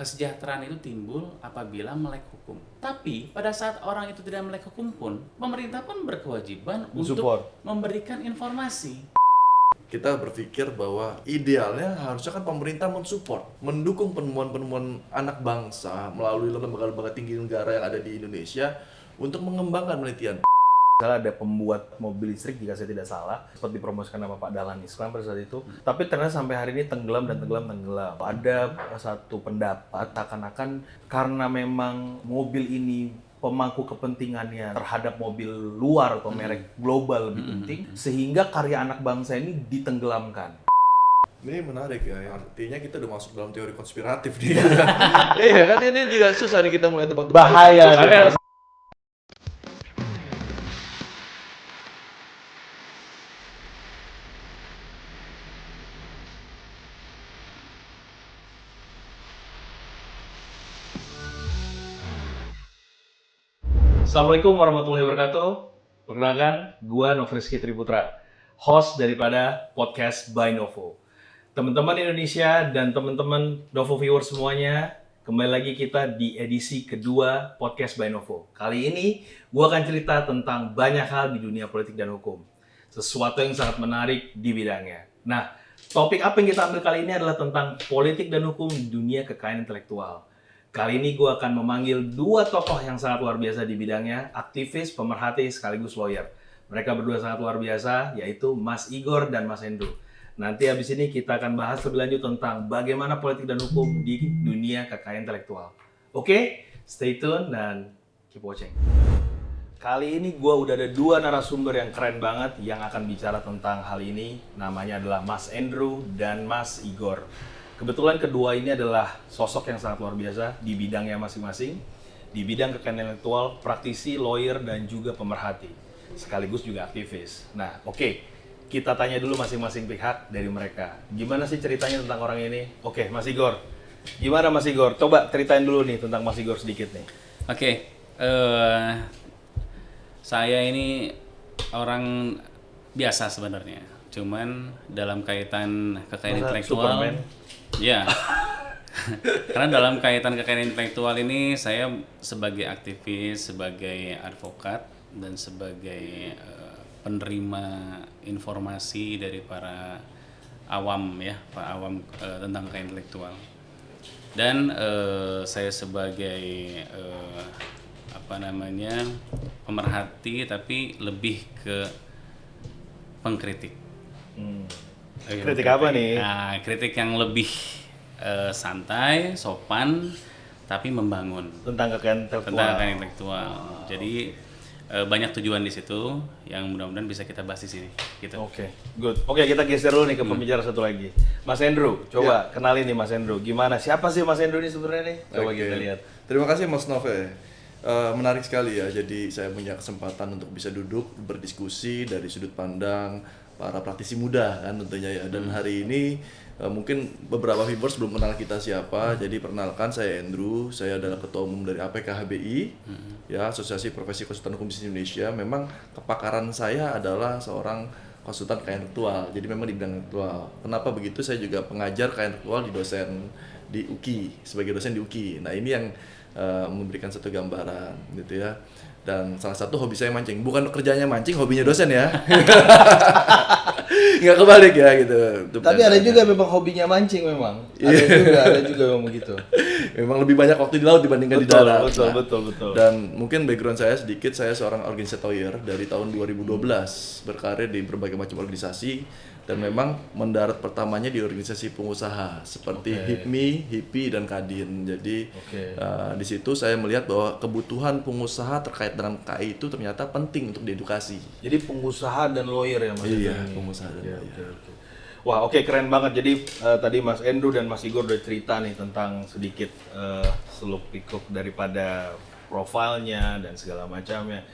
kesejahteraan itu timbul apabila melek hukum. Tapi pada saat orang itu tidak melek hukum pun, pemerintah pun berkewajiban untuk memberikan informasi. Kita berpikir bahwa idealnya harusnya kan pemerintah mensupport, mendukung penemuan-penemuan anak bangsa melalui lembaga-lembaga tinggi negara yang ada di Indonesia untuk mengembangkan penelitian. Ada pembuat mobil listrik jika saya tidak salah, seperti dipromosikan nama Pak Dahlan Iskan pada saat itu. Tapi ternyata sampai hari ini tenggelam. Ada satu pendapat seakan-akan karena memang mobil ini pemangku kepentingannya terhadap mobil luar atau merek global lebih penting, sehingga karya anak bangsa ini ditenggelamkan. Ini menarik ya, artinya kita udah masuk dalam teori konspiratif nih. Iya kan, ini juga susah nih kita mulai tebak-tebak. Bahaya. Assalamualaikum warahmatullahi wabarakatuh. Perkenalkan, gua Nofriski Triputra, host daripada podcast by Novo. Teman-teman Indonesia dan teman-teman Novo viewers semuanya, kembali lagi kita di edisi kedua podcast by Novo. Kali ini gua akan cerita tentang banyak hal di dunia politik dan hukum. Sesuatu yang sangat menarik di bidangnya. Nah, topik apa yang kita ambil kali ini adalah tentang politik dan hukum di dunia kekayaan intelektual. Kali ini gue akan memanggil dua tokoh yang sangat luar biasa di bidangnya, aktivis, pemerhati, sekaligus lawyer. Mereka berdua sangat luar biasa, yaitu Mas Igor dan Mas Hendro. Nanti habis ini kita akan bahas lebih lanjut tentang bagaimana politik dan hukum di dunia kekayaan intelektual. Oke, stay tune dan keep watching. Kali ini gue udah ada dua narasumber yang keren banget yang akan bicara tentang hal ini. Namanya adalah Mas Hendro dan Mas Igor. Kebetulan kedua ini adalah sosok yang sangat luar biasa di bidangnya masing-masing. Di bidang kekayaan intelektual, praktisi, lawyer, dan juga pemerhati. Sekaligus juga aktivis. Nah, oke. Kita tanya dulu masing-masing pihak dari mereka. Gimana sih ceritanya tentang orang ini? Oke, Mas Igor. Gimana Mas Igor? Coba ceritain dulu nih tentang Mas Igor sedikit nih. Oke, saya ini orang biasa sebenarnya. Cuman dalam kaitan kekayaan intelektual, Superman? ya, karena dalam kaitan kekayaan intelektual ini saya sebagai aktivis, sebagai advokat, dan sebagai penerima informasi dari para awam ya, para awam tentang kekayaan intelektual. Dan saya sebagai pemerhati, tapi lebih ke pengkritik. Kritik apa nih? Nah, kritik yang lebih santai, sopan, tapi membangun Tentang kekayaan intelektual. tentang kekayaan intelektual. Jadi banyak tujuan di situ yang mudah-mudahan bisa kita bahas di sini. Gitu. Oke, good. Oke, kita geser dulu nih ke pembicara satu lagi. Mas Hendro, coba kenalin nih Mas Hendro. Gimana? Siapa sih Mas Hendro ini sebenarnya nih? Coba kita lihat. Terima kasih Mas Nove. Menarik sekali ya, jadi saya punya kesempatan untuk bisa duduk berdiskusi dari sudut pandang para praktisi muda kan tentunya ya. Dan hari ini mungkin beberapa viewers belum kenal kita siapa, jadi perkenalkan saya Hendro, saya adalah ketua umum dari APKHBI, ya Asosiasi Profesi Konsultan Hukum Bisnis Indonesia. Memang kepakaran saya adalah seorang konsultan kekayaan intelektual, jadi memang di bidang intelektual. Kenapa begitu? Saya juga pengajar kekayaan intelektual di UKI, sebagai dosen di UKI. Nah ini yang memberikan satu gambaran gitu ya. Dan salah satu hobi saya mancing, bukan kerjanya mancing, hobinya dosen ya. Nggak kebalik ya gitu. Tapi ada juga memang hobinya mancing memang. Ada juga memang begitu. Memang lebih banyak waktu di laut dibandingkan di darat. Betul. Dan mungkin background saya sedikit, saya seorang organisator dari tahun 2012, berkarir di berbagai macam organisasi. Dan memang mendarat pertamanya di organisasi pengusaha seperti HIPMI, HIPI, dan Kadin. Jadi di situ saya melihat bahwa kebutuhan pengusaha terkait dengan KI itu ternyata penting untuk diedukasi. Jadi pengusaha dan lawyer ya Mas? Iya, pengusaha dan lawyer. Wah, oke, keren banget. Jadi tadi Mas Hendro dan Mas Igor udah cerita nih tentang sedikit seluk-beluk daripada profilnya dan segala macamnya.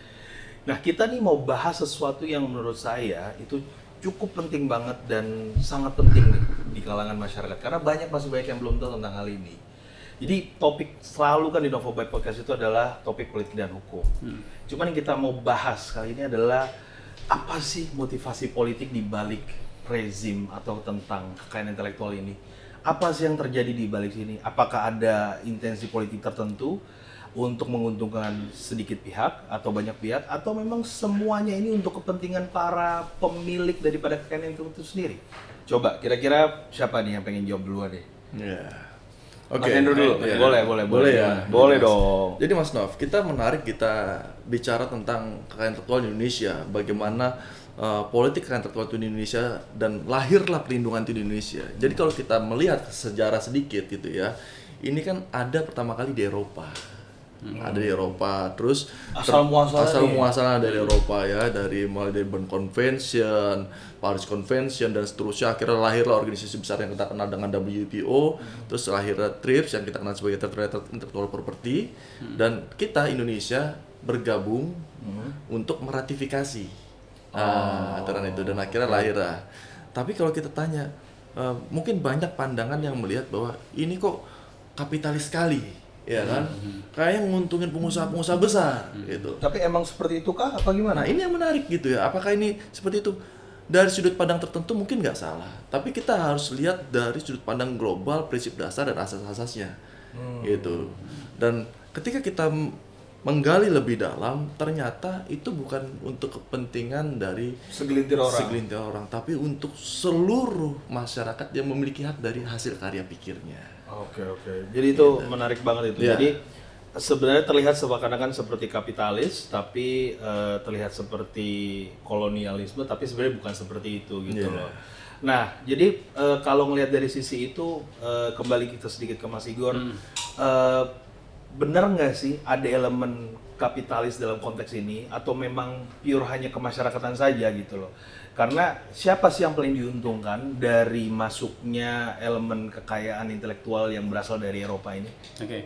Nah, kita nih mau bahas sesuatu yang menurut saya itu cukup penting banget dan sangat penting nih di kalangan masyarakat, karena masih banyak yang belum tahu tentang hal ini. Jadi topik selalu kan di Novo by Podcast itu adalah topik politik dan hukum. Cuman yang kita mau bahas kali ini adalah apa sih motivasi politik di balik rezim atau tentang kekayaan intelektual ini? apa sih yang terjadi di balik sini? Apakah ada intensi politik tertentu untuk menguntungkan sedikit pihak atau banyak pihak, atau memang semuanya ini untuk kepentingan para pemilik daripada kekayaan itu sendiri? Coba kira-kira siapa nih yang pengen jawab duluan deh? Ya. Mas Hendro dulu. Ya. Boleh ya. Boleh dong. Jadi Mas Nov, kita bicara tentang kekayaan intelektual di Indonesia, bagaimana politik kekayaan intelektual itu di Indonesia dan lahirlah perlindungan itu di Indonesia. Jadi kalau kita melihat sejarah sedikit gitu ya, ini kan ada pertama kali di Eropa. Ada di Eropa, terus asal muasalnya dari Eropa ya, mulai dari Bern Convention, Paris Convention dan seterusnya, akhirnya lahirlah organisasi besar yang kita kenal dengan WTO, terus lahirnya TRIPS yang kita kenal sebagai Trade Intellectual Property, dan kita Indonesia bergabung untuk meratifikasi aturan itu, dan akhirnya lahirlah. Tapi kalau kita tanya, mungkin banyak pandangan yang melihat bahwa ini kok kapitalis sekali. Ya kan, kayak nguntungin pengusaha-pengusaha besar gitu. Tapi emang seperti itu kah? Apa gimana? Nah ini yang menarik gitu ya. Apakah ini seperti itu? Dari sudut pandang tertentu mungkin nggak salah. Tapi kita harus lihat dari sudut pandang global, prinsip dasar dan asas-asasnya, gitu. Dan ketika kita menggali lebih dalam, ternyata itu bukan untuk kepentingan dari segelintir orang, tapi untuk seluruh masyarakat yang memiliki hak dari hasil karya pikirnya. Oke. Jadi itu menarik banget itu. Jadi sebenarnya terlihat seakan-akan seperti kapitalis, tapi terlihat seperti kolonialisme, tapi sebenarnya bukan seperti itu gitu loh. Nah, jadi kalau ngelihat dari sisi itu, kembali kita sedikit ke Mas Igor, benar nggak sih ada elemen kapitalis dalam konteks ini, atau memang pure hanya kemasyarakatan saja gitu loh? Karena siapa sih yang paling diuntungkan dari masuknya elemen kekayaan intelektual yang berasal dari Eropa ini? Oke.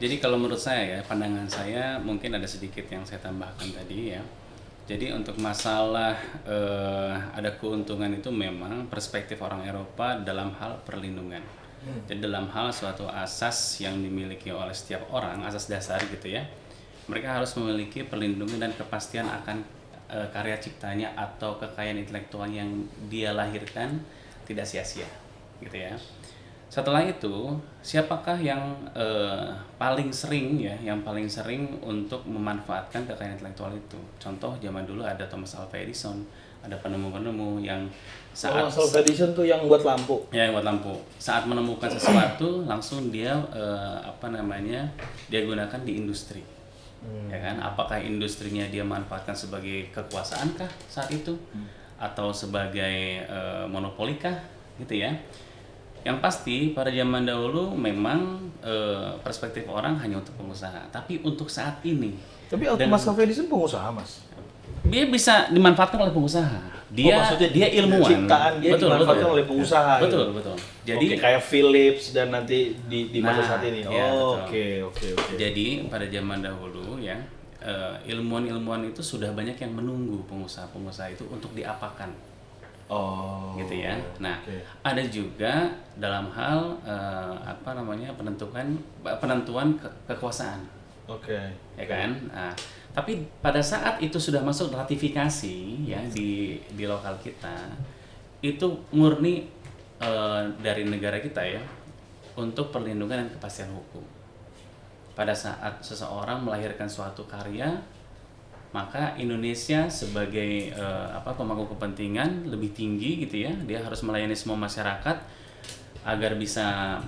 Jadi kalau menurut saya ya, pandangan saya mungkin ada sedikit yang saya tambahkan tadi ya. Jadi untuk masalah ada keuntungan itu memang perspektif orang Eropa dalam hal perlindungan. Jadi dalam hal suatu asas yang dimiliki oleh setiap orang, asas dasar gitu ya. Mereka harus memiliki perlindungan dan kepastian akan karya ciptanya atau kekayaan intelektual yang dia lahirkan tidak sia-sia gitu ya. Setelah itu, siapakah yang paling sering untuk memanfaatkan kekayaan intelektual itu? Contoh zaman dulu ada Thomas Alva Edison, ada penemu-penemu yang saat Thomas Alva Edison tuh yang buat lampu. Ya, yang buat lampu. Saat menemukan sesuatu langsung dia dia gunakan di industri. Ya kan? Apakah industrinya dia manfaatkan sebagai kekuasaan kah saat itu, atau sebagai monopoli kah gitu ya? Yang pasti pada zaman dahulu memang perspektif orang hanya untuk pengusaha, tapi untuk saat ini. Tapi Thomas Alva Edison pengusaha, Mas. Dia bisa dimanfaatkan oleh pengusaha. Dia ilmuwan. Ciptaan dia dimanfaatkan oleh pengusaha. Betul. Jadi kayak Philips dan nanti di masa saat ini. Ya, Oke. Jadi pada zaman dahulu ya, ilmuwan-ilmuwan itu sudah banyak yang menunggu pengusaha-pengusaha itu untuk diapakan. Gitu ya. Nah, ada juga dalam hal penentuan kekuasaan. Ya kan? Nah, tapi pada saat itu sudah masuk ratifikasi ya di lokal kita, itu murni dari negara kita ya, untuk perlindungan dan kepastian hukum. Pada saat seseorang melahirkan suatu karya, maka Indonesia sebagai pemangku kepentingan lebih tinggi gitu ya, dia harus melayani semua masyarakat agar bisa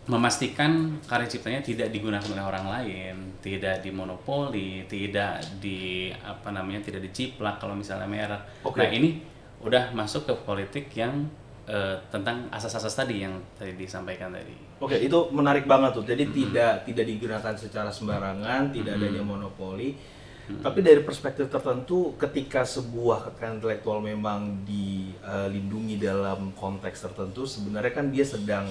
memastikan karya ciptanya tidak digunakan oleh orang lain, tidak dimonopoli, tidak diciplak kalau misalnya merek. Nah, ini udah masuk ke politik yang tentang asas-asas tadi yang tadi disampaikan tadi. Itu menarik banget tuh. Jadi tidak digunakan secara sembarangan, tidak adanya monopoli. Tapi dari perspektif tertentu, ketika sebuah kekayaan intelektual memang dilindungi dalam konteks tertentu, sebenarnya kan dia sedang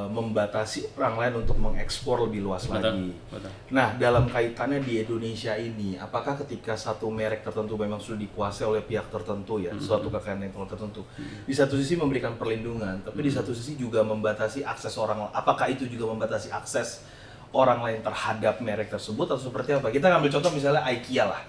membatasi orang lain untuk mengekspor lebih luas lagi. Betul. Nah, dalam kaitannya di Indonesia ini, apakah ketika satu merek tertentu memang sudah dikuasai oleh pihak tertentu ya, suatu kekayaan intelektual tertentu, di satu sisi memberikan perlindungan, tapi di satu sisi juga membatasi akses orang. Apakah itu juga membatasi akses orang lain terhadap merek tersebut atau seperti apa? Kita ambil contoh misalnya IKEA lah.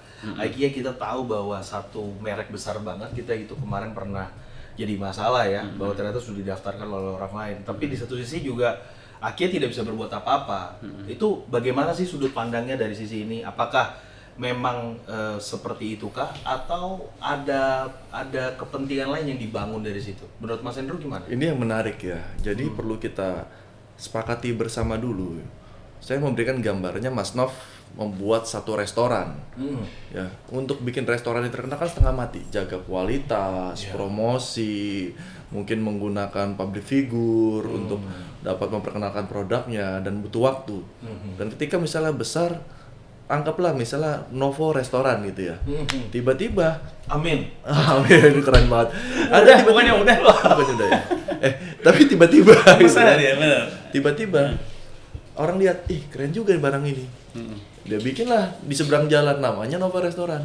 IKEA kita tahu bahwa satu merek besar banget, kita itu kemarin pernah jadi masalah ya, bahwa ternyata sudah didaftarkan oleh orang lain. Tapi di satu sisi juga Akia tidak bisa berbuat apa-apa. Itu bagaimana sih sudut pandangnya dari sisi ini? Apakah memang seperti itukah atau ada kepentingan lain yang dibangun dari situ? Menurut Mas Hendro gimana? Ini yang menarik ya. Jadi perlu kita sepakati bersama dulu. Saya memberikan gambarnya Mas Nov membuat satu restoran. Ya, untuk bikin restoran yang terkenal kan setengah mati, jaga kualitas, promosi, mungkin menggunakan public figure untuk dapat memperkenalkan produknya dan butuh waktu. Dan ketika misalnya besar, anggaplah misalnya Novo restoran gitu ya. Tiba-tiba Amin. amin, keren banget. Udah, pokoknya udah. Pokoknya udah ya. Tapi tiba-tiba Besar ya, benar. tiba-tiba orang lihat, ih keren juga nih barang ini. Dia bikinlah di seberang jalan, namanya Nova Restoran.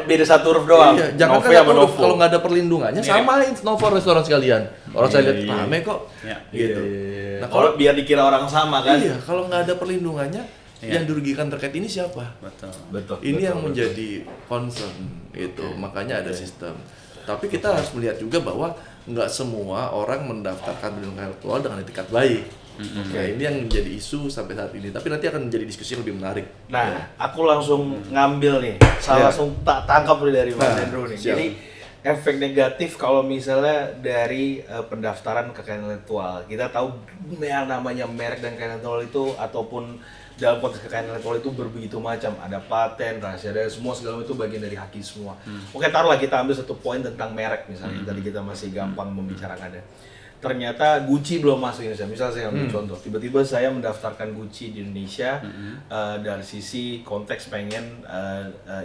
Beda satu huruf doang. Iya, jangan Novo kan sama Novo. kalau nggak ada perlindungannya, samain Nova Restoran sekalian. Orang saya lihat rame kok, Iya. gitu. Iya. Nah Kalau biar dikira orang sama kan? iya, kalau nggak ada perlindungannya, yang dirugikan terkait ini siapa? Betul. Betul. Ini yang menjadi concern, gitu. Makanya ada sistem. Tapi kita harus melihat juga bahwa nggak semua orang mendaftarkan bidang intelektual dengan etikat baik. Nah, ini yang menjadi isu sampai saat ini. Tapi nanti akan menjadi diskusi yang lebih menarik. Nah, aku langsung ngambil nih, langsung tangkap nih dari Mas Hendro nih. siap. Jadi efek negatif kalau misalnya dari pendaftaran kekayaan intelektual, kita tahu yang namanya merek dan kekayaan intelektual itu ataupun dalam konteks kekayaan intelektual itu berbegitu macam, ada paten, rahasia, ada semua segala itu bagian dari haki semua. Oke, taruhlah kita ambil satu poin tentang merek misalnya, tadi kita masih gampang membicarakannya. Ternyata Gucci belum masuk Indonesia. Misal saya ambil contoh, tiba-tiba saya mendaftarkan Gucci di Indonesia dari sisi konteks pengen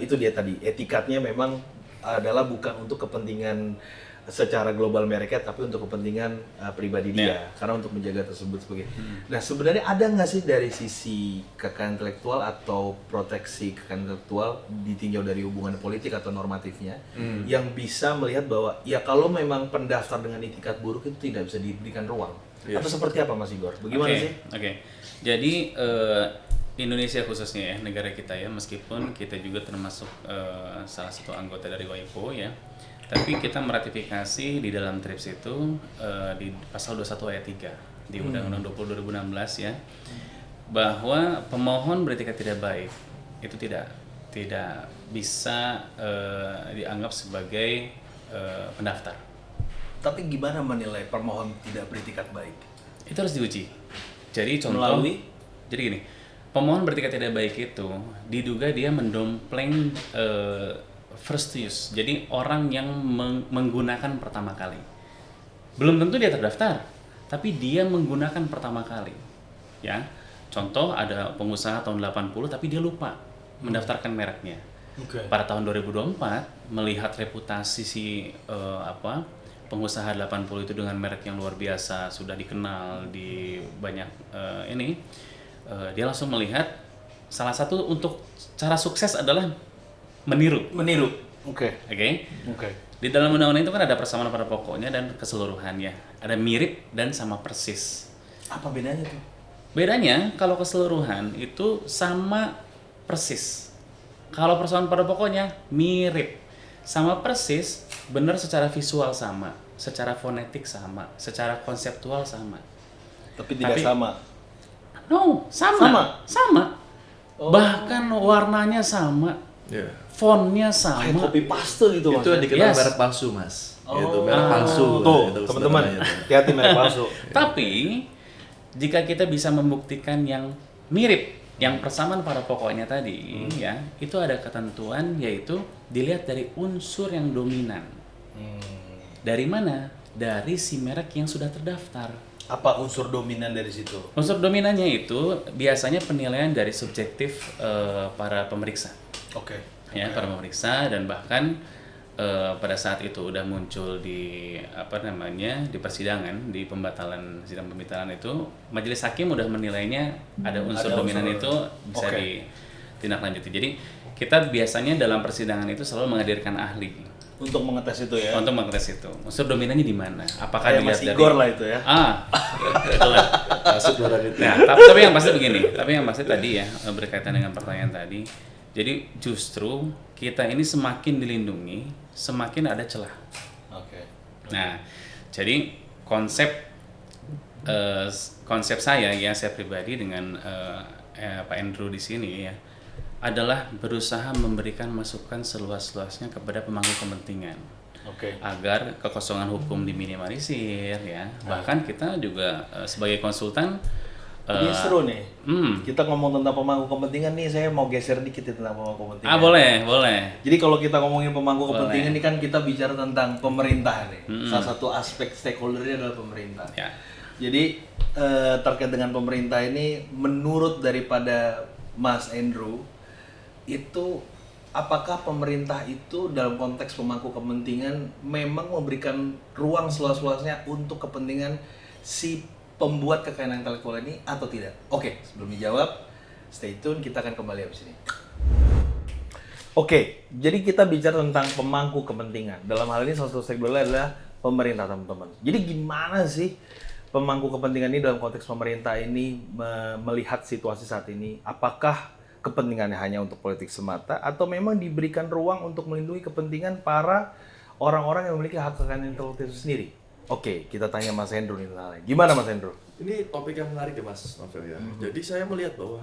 itu dia tadi etikatnya memang adalah bukan untuk kepentingan secara global mereknya, tapi untuk kepentingan pribadi dia, karena untuk menjaga tersebut sebagai. Nah, sebenarnya ada nggak sih dari sisi kekayaan intelektual atau proteksi kekayaan intelektual ditinjau dari hubungan politik atau normatifnya, yang bisa melihat bahwa ya kalau memang pendaftar dengan itikat buruk itu tidak bisa diberikan ruang, atau seperti apa Mas Igor? Bagaimana sih? Oke. Jadi Indonesia khususnya ya, negara kita ya, meskipun kita juga termasuk salah satu anggota dari WIPO ya, tapi kita meratifikasi di dalam TRIPS itu di pasal 21 ayat 3 di Undang-Undang 20 2016 ya, bahwa pemohon beretikat tidak baik itu tidak bisa dianggap sebagai pendaftar. Tapi gimana menilai permohon tidak beretikat baik? Itu harus diuji. Jadi contoh, Melalui? jadi gini, pemohon beretikat tidak baik itu diduga dia mendompleng first use, jadi orang yang menggunakan pertama kali. Belum tentu dia terdaftar, tapi dia menggunakan pertama kali. Ya, contoh ada pengusaha tahun 80 tapi dia lupa mendaftarkan mereknya. Pada tahun 2024 melihat reputasi si pengusaha 80 itu dengan merek yang luar biasa, sudah dikenal di banyak dia langsung melihat salah satu untuk cara sukses adalah meniru. Oke. Di dalam undang-undang itu kan ada persamaan pada pokoknya dan keseluruhannya. Ada mirip dan sama persis. Apa bedanya tuh? Bedanya kalau keseluruhan itu sama persis. Kalau persamaan pada pokoknya mirip. Sama persis, benar secara visual sama, secara fonetik sama, secara konseptual sama. Tapi tidak sama. No, sama. Oh. Bahkan warnanya sama. Fontnya sama. Kayak copy paste gitu Mas. Itu yang dikenal Yes. merek palsu, Mas. Itu merek palsu. Tuh, Itu teman-teman, istilahnya tuh. hati-hati merek palsu. Tapi jika kita bisa membuktikan yang mirip, yang persamaan pada pokoknya tadi, ya, itu ada ketentuan yaitu dilihat dari unsur yang dominan. Dari mana? Dari si merek yang sudah terdaftar. Apa unsur dominan dari situ? Unsur dominannya itu biasanya penilaian dari subjektif para pemeriksa. Oke. Ya, para pemeriksa, dan bahkan pada saat itu udah muncul di di persidangan, di pembatalan sidang pembatalan itu majelis hakim udah menilainya ada unsur dominan itu bisa ditindaklanjuti. Jadi kita biasanya dalam persidangan itu selalu menghadirkan ahli Untuk mengetes itu ya? untuk mengetes itu unsur dominannya di mana, apakah Kayak dilihat Mas dari Igor lah itu ya? itulah. Masuk barang itu. Nah, tapi yang pasti begini, tapi yang pasti tadi ya berkaitan dengan pertanyaan tadi. Jadi justru kita ini semakin dilindungi, semakin ada celah. Oke. Nah, jadi konsep saya pribadi dengan Pak Andrew di sini ya adalah berusaha memberikan masukan seluas-luasnya kepada pemangku kepentingan Oke. agar kekosongan hukum diminimalisir ya. Bahkan kita juga sebagai konsultan Ini seru nih. hmm, Kita ngomong tentang pemangku kepentingan nih, saya mau geser dikit ya tentang pemangku kepentingan. boleh. Jadi kalau kita ngomongin pemangku kepentingan ini kan kita bicara tentang pemerintah nih. Salah satu aspek stakeholdernya adalah pemerintah. Ya. Jadi terkait dengan pemerintah ini, menurut daripada Mas Andrew, itu apakah pemerintah itu dalam konteks pemangku kepentingan memang memberikan ruang seluas-luasnya untuk kepentingan si pembuat kekayaan intelektual ini atau tidak? Oke, sebelum dijawab, stay tune, kita akan kembali habis ini. Oke, jadi kita bicara tentang pemangku kepentingan. Dalam hal ini salah satu stakeholder adalah pemerintah, teman-teman. Jadi gimana sih pemangku kepentingan ini dalam konteks pemerintah ini melihat situasi saat ini? Apakah kepentingannya hanya untuk politik semata atau memang diberikan ruang untuk melindungi kepentingan para orang-orang yang memiliki hak kekayaan intelektual itu sendiri? Oke, kita tanya Mas Hendro nih tentang hal ini. Gimana Mas Hendro? Ini topik yang menarik ya Mas Novel ya. Jadi saya melihat bahwa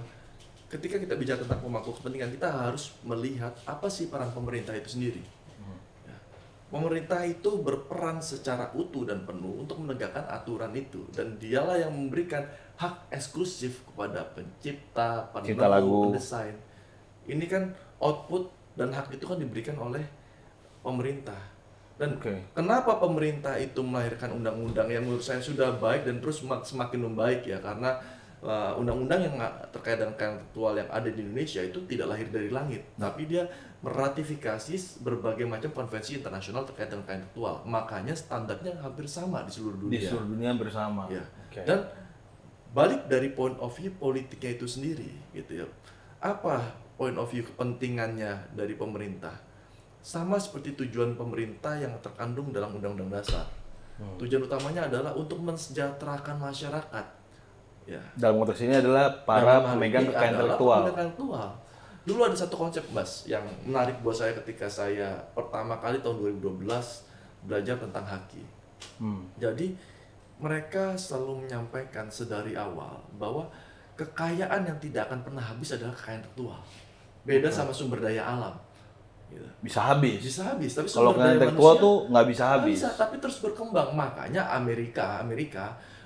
ketika kita bicara tentang pemangku kepentingan, kita harus melihat apa sih peran pemerintah itu sendiri. Ya. Pemerintah itu berperan secara utuh dan penuh untuk menegakkan aturan itu, dan dialah yang memberikan hak eksklusif kepada pencipta, Cipta lagu, pendesain. Ini kan output dan hak itu kan diberikan oleh pemerintah. Dan kenapa pemerintah itu melahirkan undang-undang yang menurut saya sudah baik dan terus semakin membaik ya, karena undang-undang yang terkait dengan kekayaan intelektual yang ada di Indonesia itu tidak lahir dari langit, tapi dia meratifikasi berbagai macam konvensi internasional terkait dengan kekayaan intelektual. Makanya standarnya hampir sama di seluruh dunia. Di seluruh dunia bersama. Ya. Dan balik dari point of view politiknya itu sendiri, gitu ya. Apa point of view kepentingannya dari pemerintah? Sama seperti tujuan pemerintah yang terkandung dalam Undang-Undang Dasar. Tujuan utamanya adalah untuk mensejahterakan masyarakat. Ya. Dalam konteks ini adalah para pemegang kekayaan intelektual. Dulu ada satu konsep Mas yang menarik buat saya ketika saya pertama kali tahun 2012 belajar tentang haki. Jadi mereka selalu menyampaikan sedari awal bahwa kekayaan yang tidak akan pernah habis adalah kekayaan intelektual. Beda sama sumber daya alam. Gitu. Bisa habis. Tapi kalau kekayaan intelektual tuh nggak bisa habis. Bisa, tapi terus berkembang. Makanya Amerika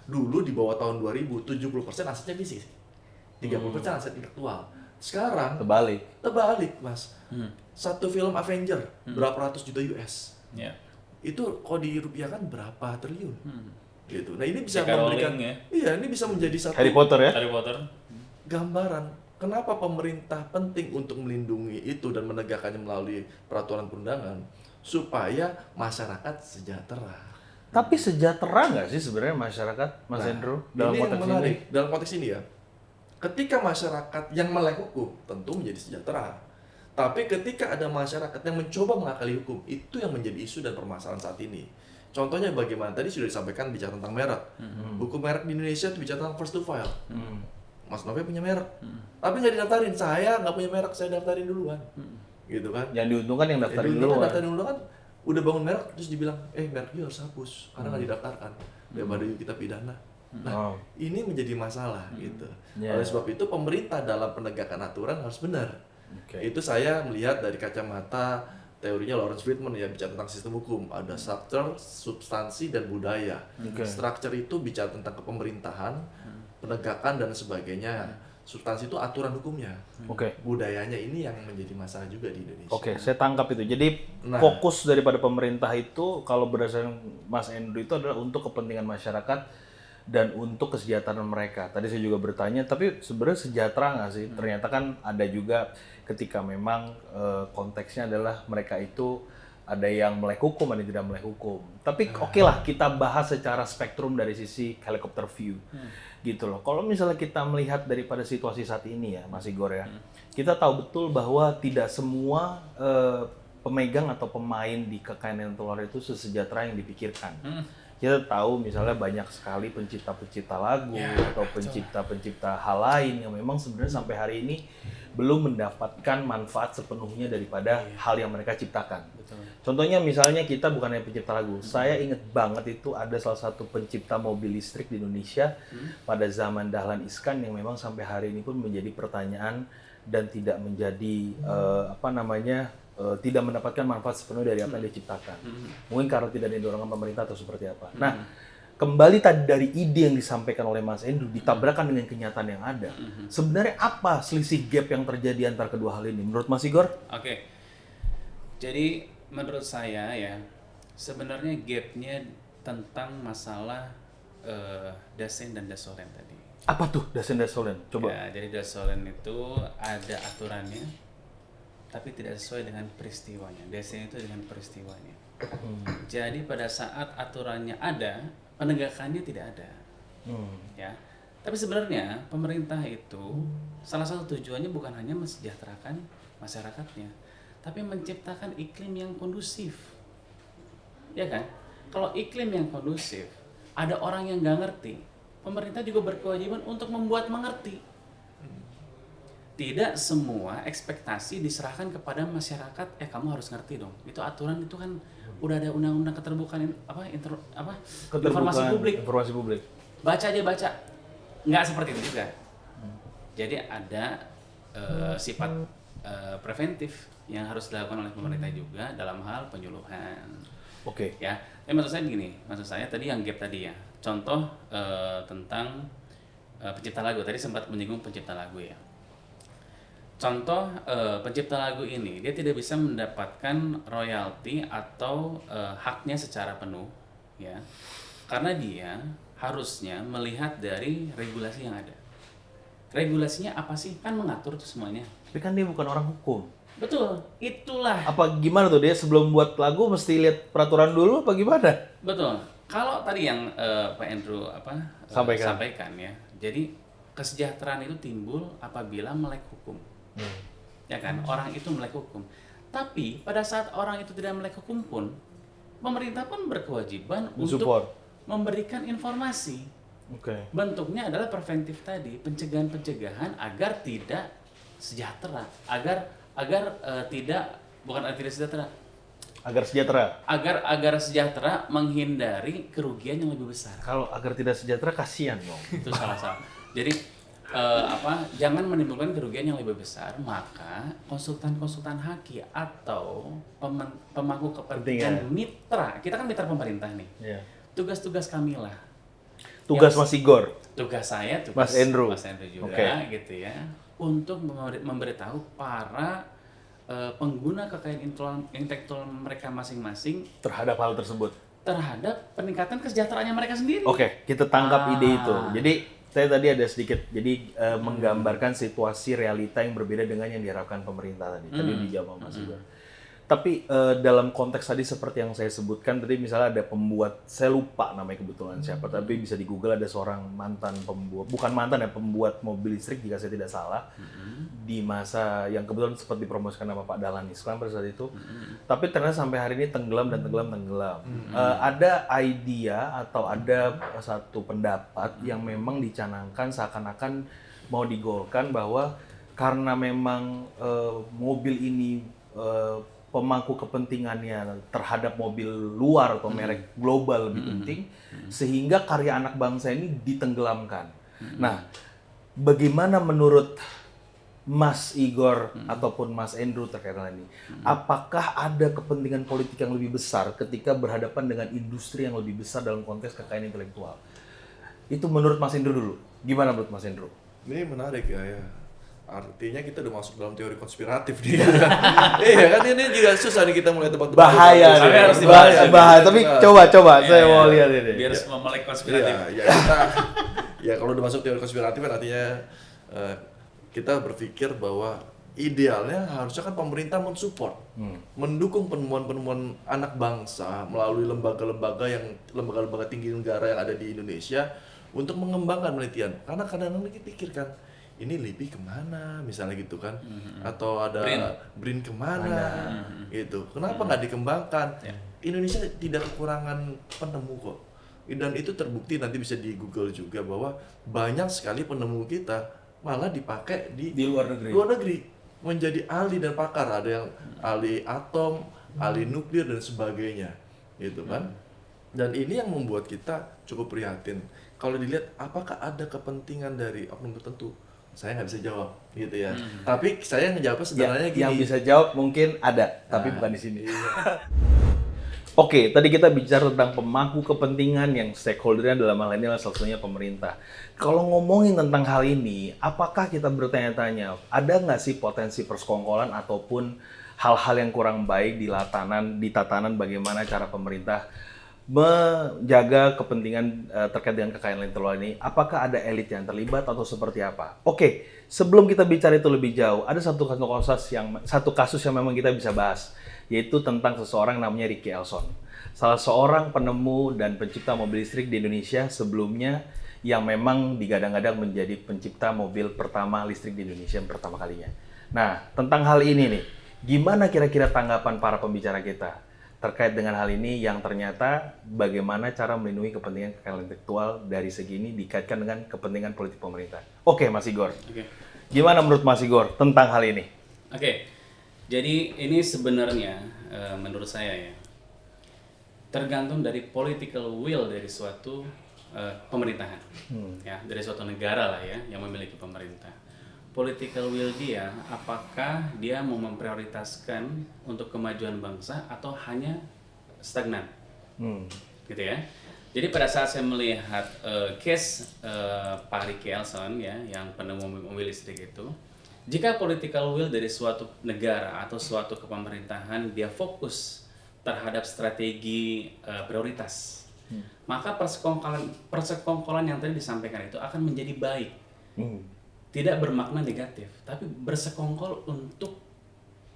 dulu di bawah tahun 2000 70% asetnya fisik, 30% aset intelektual. Sekarang terbalik Mas. Satu film Avenger berapa ratus juta US. Ya. Itu kalau dirupiahkan berapa triliun. Gitu. Nah, ini bisa J.K. memberikan Rowling, ya. Iya, ini bisa menjadi satu Harry Potter ya? Harry Potter. gambaran kenapa pemerintah penting untuk melindungi itu dan menegakkannya melalui peraturan perundangan supaya masyarakat sejahtera. Tapi sejahtera nggak sih sebenarnya masyarakat, Mas Hendro, dalam ini konteks yang menarik. Dalam konteks ini ya, ketika masyarakat yang melek hukum tentu menjadi sejahtera. Tapi ketika ada masyarakat yang mencoba mengakali hukum, itu yang menjadi isu dan permasalahan saat ini. Contohnya bagaimana tadi sudah disampaikan bicara tentang merek. Hukum merek di Indonesia itu bicara tentang first to file. Mas Novel punya merek, tapi nggak didaftarin. Saya nggak punya merek, saya daftarin duluan. Gitu kan? Yang diuntungkan yang daftarin duluan. Daftarin dulu kan, udah bangun merek terus dibilang, merek harus hapus karena nggak didaftarkan. Daripada kita pidana. Nah, ini menjadi masalah gitu. Oleh sebab itu pemerintah dalam penegakan aturan harus benar. Itu saya melihat dari kacamata teorinya Lawrence Friedman ya, bicara tentang sistem hukum. Ada structure, substansi, dan budaya. Structure itu bicara tentang kepemerintahan, penegakan dan sebagainya. Substansi itu aturan hukumnya. Budayanya ini yang menjadi masalah juga di Indonesia. Saya tangkap itu. Jadi fokus daripada pemerintah itu kalau berdasarkan Mas Andrew itu adalah untuk kepentingan masyarakat dan untuk kesejahteraan mereka. Tadi saya juga bertanya, tapi sebenarnya sejahtera nggak sih? Ternyata kan ada juga ketika memang konteksnya adalah mereka itu ada yang melek hukum, ada yang tidak melek hukum. Tapi oke lah, kita bahas secara spektrum dari sisi helicopter view. Gitu loh. Kalau misalnya kita melihat daripada situasi saat ini ya, Mas Igor ya, kita tahu betul bahwa tidak semua pemegang atau pemain di kekayaan intelektual itu sesejahtera yang dipikirkan. Kita tahu misalnya banyak sekali pencipta-pencipta lagu atau pencipta-pencipta hal lain yang memang sebenarnya sampai hari ini belum mendapatkan manfaat sepenuhnya daripada hal yang mereka ciptakan. Betul. Contohnya misalnya kita bukan hanya pencipta lagu. Saya ingat banget itu ada salah satu pencipta mobil listrik di Indonesia pada zaman Dahlan Iskan yang memang sampai hari ini pun menjadi pertanyaan dan tidak menjadi tidak mendapatkan manfaat sepenuhnya dari apa yang dia ciptakan. Mungkin karena tidak ada dorongan pemerintah atau seperti apa. Nah, kembali tadi dari ide yang disampaikan oleh Mas Andrew ditabrakan dengan kenyataan yang ada. Sebenarnya apa selisih gap yang terjadi antara kedua hal ini menurut Mas Igor? Oke. Jadi menurut saya ya, sebenarnya gapnya tentang masalah Dasein dan Dasolen tadi. Apa tuh Dasein Dasolen? Coba. Ya, jadi Dasolen itu ada aturannya, tapi tidak sesuai dengan peristiwanya. Dasein itu dengan peristiwanya. Jadi pada saat aturannya ada, penegakannya tidak ada. Ya. Tapi sebenarnya pemerintah itu salah satu tujuannya bukan hanya mensejahterakan masyarakatnya, tapi menciptakan iklim yang kondusif. Ya kan? Kalau iklim yang kondusif, ada orang yang nggak ngerti, pemerintah juga berkewajiban untuk membuat mengerti. Tidak semua ekspektasi diserahkan kepada masyarakat, kamu harus ngerti dong. Itu aturan itu kan udah ada undang-undang keterbukaan informasi publik. Baca aja baca. Nggak seperti itu juga. Jadi ada sifat preventif yang harus dilakukan oleh pemerintah juga dalam hal penyuluhan. Oke. Ya, maksud saya tadi yang gap tadi ya. Contoh tentang pencipta lagu tadi sempat menyinggung pencipta lagu ya. Contoh pencipta lagu ini dia tidak bisa mendapatkan royalti atau haknya secara penuh ya. Karena dia harusnya melihat dari regulasi yang ada. Regulasinya apa sih? Kan mengatur tuh semuanya. Tapi kan dia bukan orang hukum. Betul, itulah. Apa gimana tuh dia sebelum buat lagu mesti lihat peraturan dulu apa gimana? Betul. Kalau tadi yang Pak Andrew sampaikan ya. Jadi kesejahteraan itu timbul apabila melek hukum. Ya kan? Orang itu melek hukum. Tapi pada saat orang itu tidak melek hukum pun pemerintah pun berkewajiban untuk memberikan informasi. Bentuknya adalah preventif tadi, pencegahan agar tidak sejahtera, agar sejahtera menghindari kerugian yang lebih besar. Kalau agar tidak sejahtera kasihan dong. Itu salah. Jadi jangan menimbulkan kerugian yang lebih besar, maka konsultan haki atau pemangku kepentingan mitra, kita kan mitra pemerintah nih. Yeah. Tugas-tugas kami lah. Tugas Mas Igor. Tugas saya, Mas Andrew juga gitu ya, untuk memberitahu para pengguna kekayaan intelektual mereka masing-masing terhadap hal tersebut. Terhadap peningkatan kesejahteraannya mereka sendiri. Oke, kita tangkap ide itu. Jadi saya tadi ada sedikit menggambarkan situasi realita yang berbeda dengan yang diharapkan pemerintah tadi. Tadi dijawab Mas Igor. Tapi dalam konteks tadi seperti yang saya sebutkan tadi, misalnya ada pembuat, saya lupa namanya kebetulan siapa, tapi bisa di Google, ada seorang pembuat mobil listrik jika saya tidak salah, di masa yang kebetulan sempat dipromosikan sama Pak Dahlan Iskan pada saat itu. Tapi ternyata sampai hari ini tenggelam. Ada idea atau ada satu pendapat yang memang dicanangkan seakan-akan mau digolkan bahwa karena memang mobil ini pemangku kepentingannya terhadap mobil luar atau merek global lebih penting, sehingga karya anak bangsa ini ditenggelamkan. Nah, bagaimana menurut Mas Igor ataupun Mas Andrew terkait hal ini? Apakah ada kepentingan politik yang lebih besar ketika berhadapan dengan industri yang lebih besar dalam konteks kekayaan intelektual? Itu menurut Mas Andrew dulu. Gimana menurut Mas Andrew? Ini menarik ya. Artinya kita udah masuk dalam teori konspiratif nih. Iya kan, ini juga susah nih kita mulai tebak-tebak. Bahaya. Tapi coba saya mau lihat ini. Biar semua melek konspiratif. Ya kalau udah masuk teori konspiratif kan artinya kita berpikir bahwa idealnya harusnya kan pemerintah mensupport, mendukung penemuan-penemuan anak bangsa melalui lembaga-lembaga tinggi negara yang ada di Indonesia untuk mengembangkan penelitian. Karena kadang-kadang kita pikirkan ini LIPI kemana misalnya gitu kan, atau ada BRIN kemana gitu, kenapa nggak dikembangkan? Indonesia tidak kekurangan penemu kok, dan itu terbukti nanti bisa di Google juga bahwa banyak sekali penemu kita malah dipakai di luar negeri. luar negeri menjadi ahli dan pakar, ada yang ahli atom, ahli nuklir dan sebagainya, gitu kan. Dan ini yang membuat kita cukup prihatin. Kalau dilihat apakah ada kepentingan dari oknum tertentu, saya nggak bisa jawab, gitu ya. Tapi saya ngejawabnya sederhananya gini. Yang bisa jawab mungkin ada, tapi bukan di sini. Iya. Oke, tadi kita bicara tentang pemangku kepentingan yang stakeholdernya dalam hal ini adalah salah satunya pemerintah. Kalau ngomongin tentang hal ini, apakah kita bertanya-tanya, ada nggak sih potensi persekongkolan ataupun hal-hal yang kurang baik di tatanan bagaimana cara pemerintah menjaga kepentingan terkait dengan kekayaan intelektual ini? Apakah ada elit yang terlibat atau seperti apa? Oke, sebelum kita bicara itu lebih jauh, ada satu kasus yang memang kita bisa bahas, yaitu tentang seseorang namanya Ricky Elson. Salah seorang penemu dan pencipta mobil listrik di Indonesia sebelumnya yang memang digadang-gadang menjadi pencipta mobil pertama listrik di Indonesia yang pertama kalinya. Nah, tentang hal ini nih, gimana kira-kira tanggapan para pembicara kita terkait dengan hal ini yang ternyata bagaimana cara melindungi kepentingan kekayaan intelektual dari segi ini dikaitkan dengan kepentingan politik pemerintah. Oke, Mas Igor. Oke. Gimana menurut Mas Igor tentang hal ini? Oke, jadi ini sebenarnya menurut saya ya tergantung dari political will dari suatu pemerintahan, ya dari suatu negara lah ya yang memiliki pemerintah. Political will dia, apakah dia mau memprioritaskan untuk kemajuan bangsa atau hanya stagnan, gitu ya. Jadi pada saat saya melihat case Pak Ricky Elson ya, yang penemu mobil listrik itu, jika political will dari suatu negara atau suatu kepemerintahan dia fokus terhadap strategi prioritas, maka persekongkolan yang tadi disampaikan itu akan menjadi baik. Tidak bermakna negatif, tapi bersekongkol untuk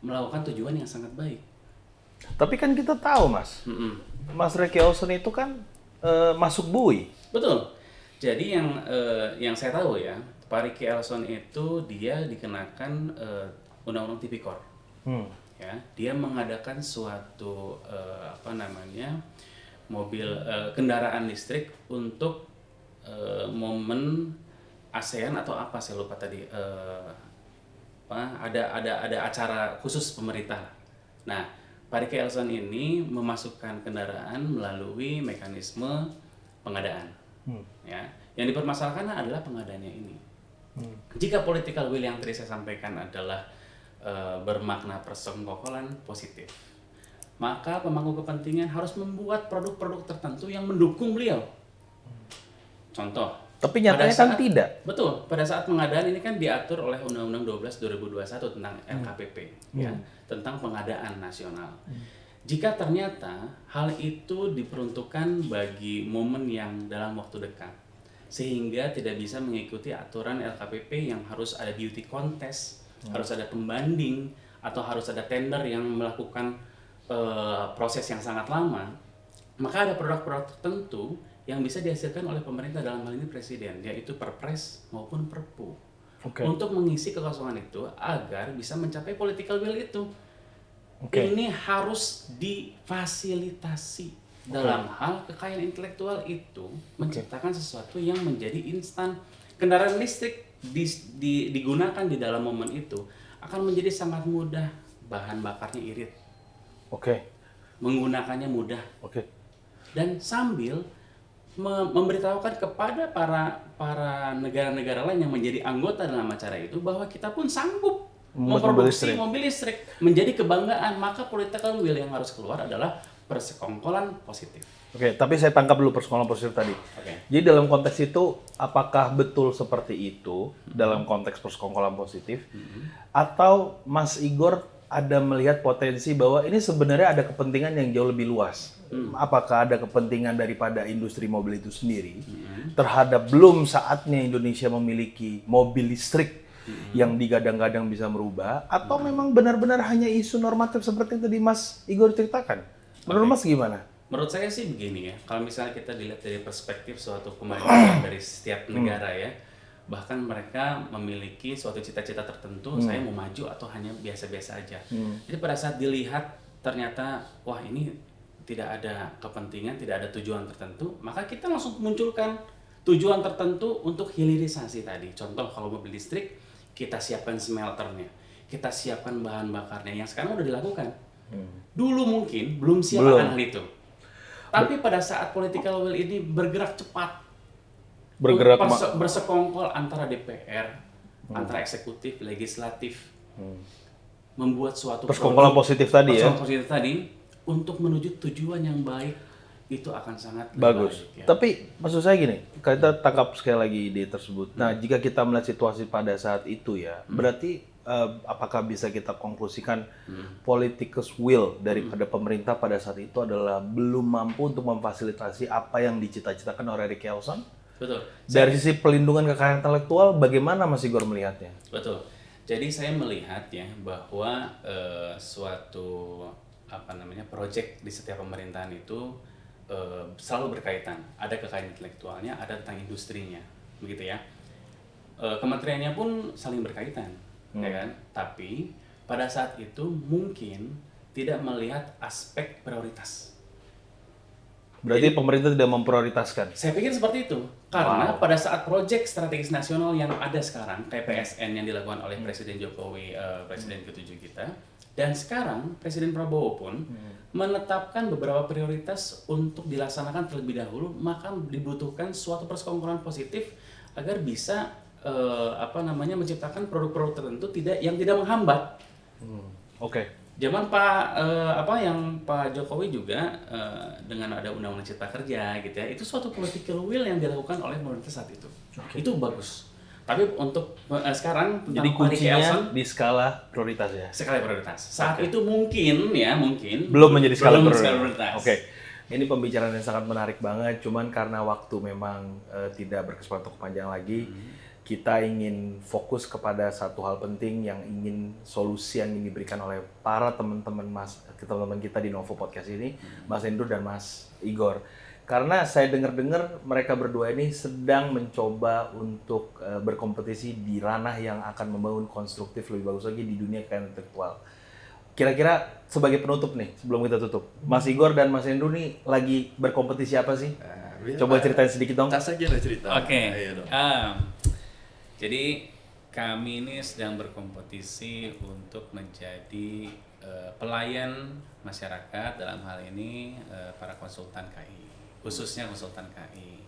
melakukan tujuan yang sangat baik. Tapi kan kita tahu, Mas, Mas Ricky Elson itu kan masuk BUI. Betul. Jadi yang saya tahu ya, Pak Ricky Elson itu dia dikenakan Undang-Undang Tipikor. Ya, dia mengadakan suatu kendaraan listrik untuk momen ASEAN atau apa saya lupa tadi, ada acara khusus pemerintah. Nah, Pak Ricky Elson ini memasukkan kendaraan melalui mekanisme pengadaan. Ya, yang dipermasalahkan adalah pengadaannya ini. Jika political will yang tadi saya sampaikan adalah bermakna persekongkolan positif, maka pemangku kepentingan harus membuat produk-produk tertentu yang mendukung beliau. Contoh. Tapi nyatanya kan tidak. Betul. Pada saat pengadaan ini kan diatur oleh Undang-Undang 12 2021 tentang LKPP, ya, tentang pengadaan nasional. Jika ternyata hal itu diperuntukkan bagi momen yang dalam waktu dekat, sehingga tidak bisa mengikuti aturan LKPP yang harus ada beauty contest, harus ada pembanding, atau harus ada tender yang melakukan proses yang sangat lama, maka ada produk-produk tertentu yang bisa dihasilkan oleh pemerintah, dalam hal ini presiden, yaitu Perpres maupun Perpu, untuk mengisi kekosongan itu agar bisa mencapai political will itu. Ini harus difasilitasi dalam hal kekayaan intelektual itu menciptakan sesuatu yang menjadi instan. Kendaraan listrik digunakan di dalam momen itu akan menjadi sangat mudah, bahan bakarnya irit, menggunakannya mudah, dan sambil memberitahukan kepada para negara-negara lain yang menjadi anggota dalam acara itu bahwa kita pun sanggup memproduksi mobil listrik, menjadi kebanggaan. Maka political will yang harus keluar adalah persekongkolan positif. Tapi saya tangkap dulu persekongkolan positif tadi. Jadi dalam konteks itu, apakah betul seperti itu dalam konteks persekongkolan positif, atau Mas Igor ada melihat potensi bahwa ini sebenarnya ada kepentingan yang jauh lebih luas? Apakah ada kepentingan daripada industri mobil itu sendiri terhadap belum saatnya Indonesia memiliki mobil listrik yang digadang-gadang bisa merubah, atau memang benar-benar hanya isu normatif seperti yang tadi Mas Igor ceritakan? Menurut Mas gimana? Menurut saya sih begini ya, kalau misalnya kita dilihat dari perspektif suatu kemajuan dari setiap negara ya, bahkan mereka memiliki suatu cita-cita tertentu, saya mau maju atau hanya biasa-biasa aja. Jadi pada saat dilihat ternyata, wah ini tidak ada kepentingan, tidak ada tujuan tertentu, maka kita langsung munculkan tujuan tertentu untuk hilirisasi tadi. Contoh kalau mobil listrik, kita siapkan smelternya, kita siapkan bahan bakarnya, yang sekarang udah dilakukan. Dulu mungkin belum siap akan hal itu. Tapi pada saat political will ini bergerak cepat, bersekongkol antara DPR, antara eksekutif, legislatif, membuat suatu persekongkolan positif tadi ya. persekongkolan positif tadi untuk menuju tujuan yang baik, itu akan sangat lebih Bagus. baik, ya. Tapi maksud saya gini, kita tangkap sekali lagi ide tersebut. Nah, jika kita melihat situasi pada saat itu ya, berarti apakah bisa kita konklusikan political will daripada pemerintah pada saat itu adalah belum mampu untuk memfasilitasi apa yang dicita-citakan oleh Erik Kelson? Betul. Dari sisi pelindungan kekayaan intelektual, bagaimana Mas Igor melihatnya? Betul. Jadi saya melihat ya bahwa suatu proyek di setiap pemerintahan itu selalu berkaitan. Ada kekayaan intelektualnya, ada tentang industrinya, begitu ya. Kementeriannya pun saling berkaitan, ya kan. Tapi pada saat itu mungkin tidak melihat aspek prioritas. Berarti pemerintah tidak memprioritaskan. Saya pikir seperti itu. Karena pada saat proyek strategis nasional yang ada sekarang, TPSN yang dilakukan oleh Presiden Jokowi, Presiden ke-7 kita, dan sekarang Presiden Prabowo pun menetapkan beberapa prioritas untuk dilaksanakan terlebih dahulu, maka dibutuhkan suatu persekongkolan positif agar bisa menciptakan produk-produk tertentu yang tidak menghambat. Oke. Zaman Pak Jokowi juga dengan ada Undang-Undang Cipta Kerja gitu ya, itu suatu political will yang dilakukan oleh pemerintah saat itu. Itu bagus. Tapi untuk sekarang tentang Jadi Pak kuncinya Kelson, di skala prioritas ya. skala prioritas. Saat itu mungkin Belum menjadi skala skala prioritas. Oke. Ini pembicaraan yang sangat menarik banget, cuman karena waktu memang tidak berkesempatan untuk panjang lagi, kita ingin fokus kepada satu hal penting yang ingin solusi yang diberikan oleh para teman-teman kita di Novo Podcast ini, Mas Endro dan Mas Igor. Karena saya dengar-dengar mereka berdua ini sedang mencoba untuk berkompetisi di ranah yang akan membangun konstruktif lebih bagus lagi di dunia kekayaan intelektual. Kira-kira sebagai penutup nih, sebelum kita tutup, Mas Igor dan Mas Endro nih lagi berkompetisi apa sih? Coba ceritain sedikit dong. Tas aja lah cerita. Oke. Ayo dong. Jadi kami ini sedang berkompetisi untuk menjadi pelayan masyarakat, dalam hal ini para konsultan KI, khususnya konsultan KI.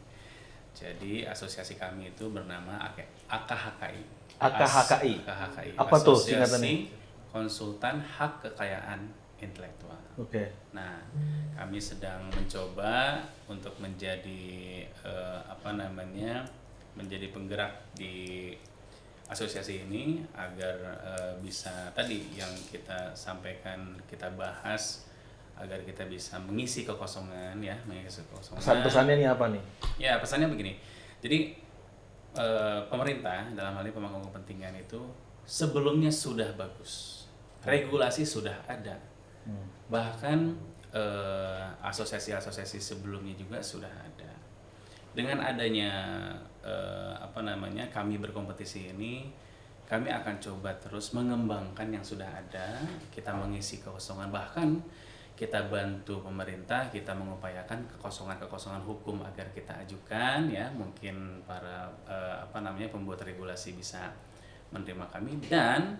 Jadi asosiasi kami itu bernama AKHKI. AKHKI. AKHKI. Apa tuh Asosiasi singkatannya? Konsultan Hak Kekayaan Intelektual. Oke. Nah, kami sedang mencoba untuk menjadi menjadi penggerak di asosiasi ini agar bisa tadi yang kita sampaikan, kita bahas agar kita bisa mengisi kekosongan ya, mengisi kekosongan. Pesan-pesannya nih apa nih? Ya, pesannya begini. Jadi pemerintah dalam hal ini pemangku kepentingan itu sebelumnya sudah bagus. Regulasi sudah ada. Bahkan asosiasi-asosiasi sebelumnya juga sudah ada. Dengan adanya kami berkompetisi ini, kami akan coba terus mengembangkan yang sudah ada, kita mengisi kekosongan, bahkan kita bantu pemerintah, kita mengupayakan kekosongan-kekosongan hukum agar kita ajukan ya, mungkin para pembuat regulasi bisa menerima kami, dan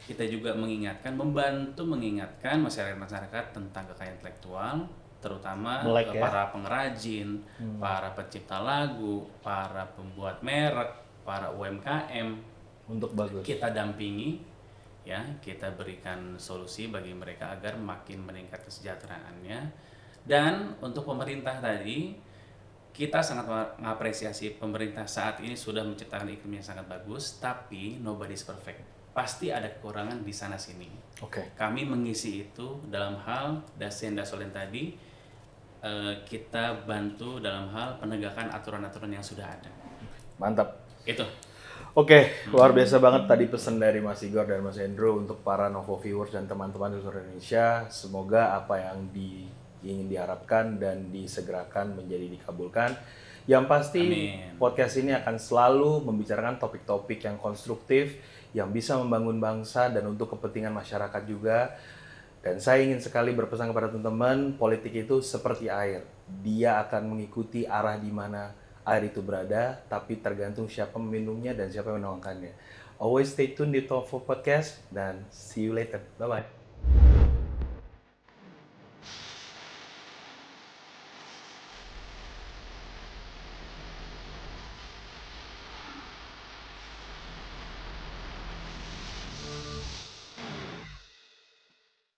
kita juga membantu mengingatkan masyarakat tentang kekayaan intelektual, terutama para pengrajin, para pencipta lagu, para pembuat merek, para UMKM, untuk bagus. Kita dampingi, ya, kita berikan solusi bagi mereka agar makin meningkat kesejahteraannya. Dan untuk pemerintah tadi, kita sangat mengapresiasi pemerintah saat ini sudah menciptakan iklim yang sangat bagus, tapi nobody's perfect. Pasti ada kekurangan di sana sini. Oke. Kami mengisi itu dalam hal dasen-dasolen tadi, kita bantu dalam hal penegakan aturan-aturan yang sudah ada. Mantap. Itu. Oke, luar biasa banget tadi pesan dari Mas Igor dan Mas Endro untuk para Novo viewers dan teman-teman di seluruh Indonesia. Semoga apa yang ingin diharapkan dan disegerakan menjadi dikabulkan. Yang pasti podcast ini akan selalu membicarakan topik-topik yang konstruktif, yang bisa membangun bangsa dan untuk kepentingan masyarakat juga. Dan saya ingin sekali berpesan kepada teman-teman, politik itu seperti air. Dia akan mengikuti arah di mana air itu berada, tapi tergantung siapa meminumnya dan siapa yang menuangkannya. Always stay tune di Tofo Podcast dan see you later. Bye-bye.